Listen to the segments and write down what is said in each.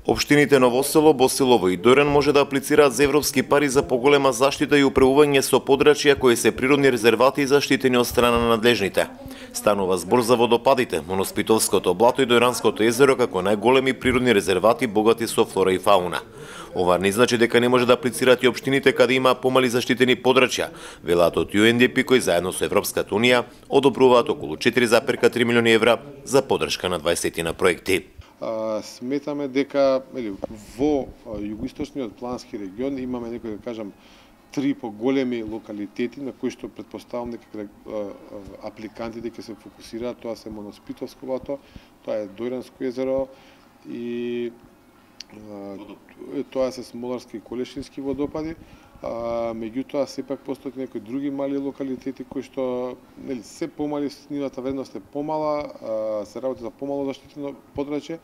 Општините Ново село, Босилово и Дојран може да аплицираат за европски пари за поголема заштита и управување со подрачја кои се природни резервати и заштитени од страна на надлежните. Станува збор за водопадите, Моноспитовското блато и Дојранското езеро како најголеми природни резервати богати со флора и фауна. Ова не значи дека не може да аплицираат и општините каде има помали заштитени подрачја, велат од UNDP кои заедно со Европската унија одобруваат околу 4,3 милиони евра за поддршка на 20 на проекти. Сметаме дека во југоисточниот плански регион имаме некои, да кажам, три поголеми локалитети на кои што претпоставам дека апликантите ќе се фокусираат. Тоа се Моноспитовско блато, тоа е Дојранско езеро и тоа се Смоларски и Колешински водопади. Меѓутоа сепак постојат некои други мали локалитети кои што се помали, нивната вредност е помала, се работи за помало заштитено подрачје.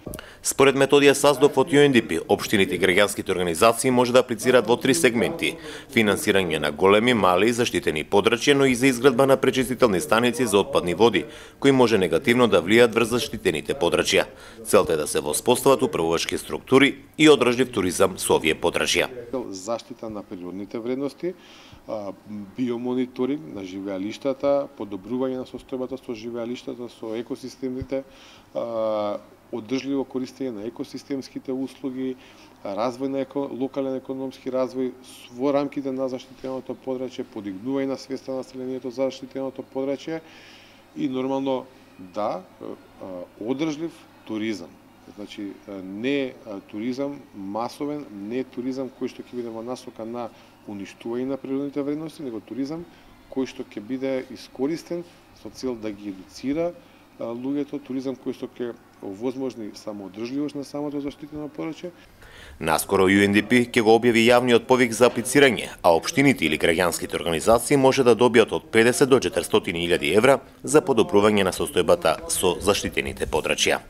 Според Методија Саздов од UNDP, општините и граѓанските организации може да аплицираат во три сегменти: финансирање на големи, мали и заштитени подрачја, но и за изградба на пречистителни станици за отпадни води, кои може негативно да влијаат врз заштитените подрачја. Целта е да се воспостават управувачки структури и одржлив туризам со овие подрачја. Заштита на природните вредности, биомониторинг на живеалиштата, подобрување на состојбата со живеалиштата, со екосистемите, одржливо користење на екосистемските услуги, развој на локален економски развој во рамките на заштитеното подрачје, подигнување на свеста на населението за заштитеното подрачје и нормално одржлив туризам. Значи, не туризам масовен, не туризам кој што ќе биде во насока на уништување на природните вредности, него туризам кој што ќе биде искористен со цел да ги едуцира луѓето, туризам кој што ќе овозможни самоодржливост на самото заштитено подрачје. Наскоро UNDP ќе го објави јавниот повик за аплицирање, а општините или граѓанските организации може да добијат од 50 до 400.000 евра за подобрување на состојбата со заштитените подрачја.